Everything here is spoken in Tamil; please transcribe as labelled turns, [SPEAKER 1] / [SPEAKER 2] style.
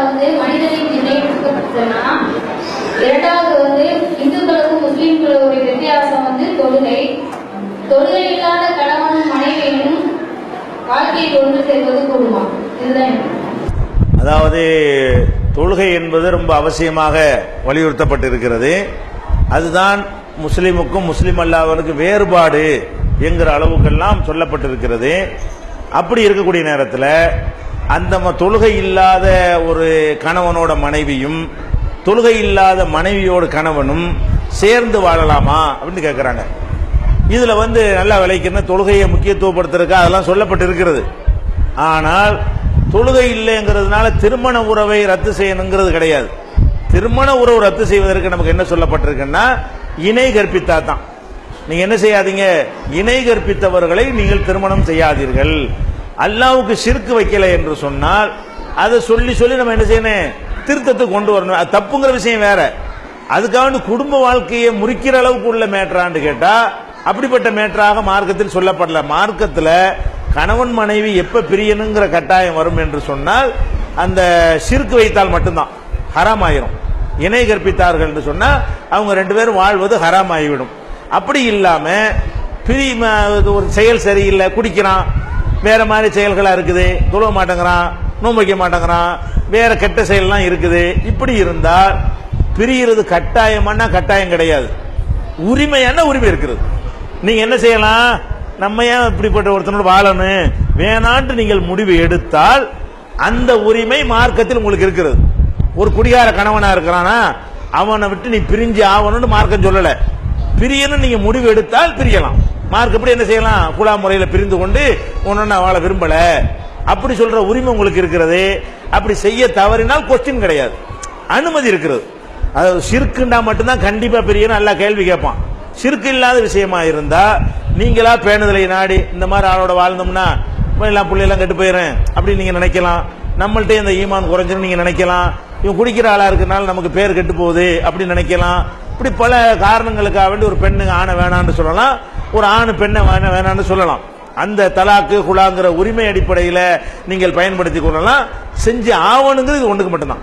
[SPEAKER 1] மனிதனின் நிர்ணயிக்கப்பட்டதுன்னா இரண்டாவது இந்துக்களுக்கும் முஸ்லிம்களுடைய வித்தியாசம் தொழுகை இல்லாத கணவனும் மனைவியும் வாழ்க்கையை கொண்டு செல்வது கூடுமா? இதுதான்.
[SPEAKER 2] அதாவது தொழுகை என்பது ரொம்ப அவசியமாக வலியுறுத்தப்பட்டிருக்கிறது. அதுதான் முஸ்லிமுக்கும் முஸ்லிம் அல்லாதவனுக்கு வேறுபாடு என்கிற அளவுக்கெல்லாம் சொல்லப்பட்டிருக்கிறது. அப்படி இருக்கக்கூடிய நேரத்தில் அந்த தொழுகை இல்லாத ஒரு கணவனோட மனைவியும் தொழுகை இல்லாத மனைவியோட கணவனும் சேர்ந்து வாழலாமா அப்படின்னு கேட்கிறாங்க. இதுல நல்லா விளைக்கணும், தொழுகையை முக்கியத்துவப்படுத்துறதுக்கு அதெல்லாம் சொல்லப்பட்டிருக்கிறது. ஆனால் தொழுகை இல்லைங்கிறதுனால திருமண உறவை ரத்து செய்யணுங்கிறது கிடையாது. திருமண உறவு ரத்து செய்வதற்கு நமக்கு என்ன சொல்லப்பட்டிருக்குன்னா, இணை கற்பித்தா தான். நீங்க என்ன செய்யாதீங்க, இணை கற்பித்தவர்களை நீங்கள் திருமணம் செய்யாதீர்கள். அல்லாஹ்வுக்கு ஷிர்க் வைக்கல என்று சொன்னால் அதை சொல்லி சொல்லி நம்ம என்ன செய்யணும், திருத்தத்துக்கு கொண்டு வரணும். அது தப்புங்கிற விஷயம் வேற. அதுக்காக குடும்ப வாழ்க்கையை முறிக்கிற அளவுக்கு உள்ள மேட்டரான்னு கேட்டா அப்படிப்பட்ட மேட்டராக மார்க்கத்தில் சொல்லப்படல. மார்க்கத்தில் கணவன் மனைவி எப்ப பிரியணுங்கிற கட்டாயம் வரும் என்று சொன்னால் அந்த ஷிர்க் வைத்தால் மட்டும்தான் ஹராம் ஆயிரும். இணை கற்பித்தார்கள் என்று சொன்னா அவங்க ரெண்டு பேரும் வாழ்வது ஹராம் ஆகிவிடும். அப்படி இல்லாம ஒரு செயல் சரியில்லை, குடிக்கிறான், வேற மாதிரி செயல்களா இருக்குது, தொழுவ மாட்டேங்கிறான், நோன்பு வைக்க மாட்டேங்கிறான், வேற கெட்ட செயல்லாம் இருக்குது. இப்படி இருந்தால் பிரிகிறது கட்டாயமான கட்டாயம் கிடையாது, உரிமையான உரிமை இருக்கிறது. நீங்க என்ன செய்யலாம், நம்ம ஏன் இப்படிப்பட்ட ஒருத்தனோட வாழணும் வேணான்ட்டு நீங்கள் முடிவு எடுத்தால் அந்த உரிமை மார்க்கத்தில் உங்களுக்கு இருக்கிறது. ஒரு குடிகார கணவனா இருக்கிறானா அவனை விட்டு நீ பிரிஞ்சு ஆகணும்னு மார்க்கம் சொல்லல. பிரியணும் நீங்க முடிவு எடுத்தால் பிரியலாம். மார்க் எப்படி என்ன செய்யலாம், குலா முறையில் பிரிந்து கொண்டு ஒன்னு வாழ விரும்பல அப்படி சொல்ற உரிமை உங்களுக்கு இருக்கிறது. அப்படி செய்ய தவறினால் கொஸ்டின் கிடையாது, அனுமதி இருக்கிறது. அதாவது ஷிர்க்குண்டா மட்டும்தான் கண்டிப்பா பிரியணும் எல்லாம் கேள்வி கேட்பான். ஷிர்க் இல்லாத விஷயமா இருந்தா நீங்களா பேணுதலை நாடி இந்த மாதிரி ஆளோட வாழ்ந்தோம்னா எல்லாம் பிள்ளையெல்லாம் கெட்டு போயிடும் அப்படின்னு நீங்க நினைக்கலாம். நம்மள்ட்ட இந்த ஈமான் குறைஞ்சுன்னு நீங்க நினைக்கலாம். இவன் குடிக்கிற ஆளா இருக்கனால நமக்கு பேர் கெட்டு போகுது அப்படின்னு நினைக்கலாம். இப்படி பல காரணங்களுக்காக வேண்டி ஒரு பெண்ணு ஆணை வேணான்னு சொல்லலாம், ஒரு ஆணு பெண்ணை வேணான்னு சொல்லலாம். அந்த தலாக்கு குலாங்கிற உரிமை அடிப்படையில் நீங்கள் பயன்படுத்திக் கொள்ளலாம். செஞ்சு ஆவணுங்கிறது ஒண்ணுக்கு மட்டும்தான்.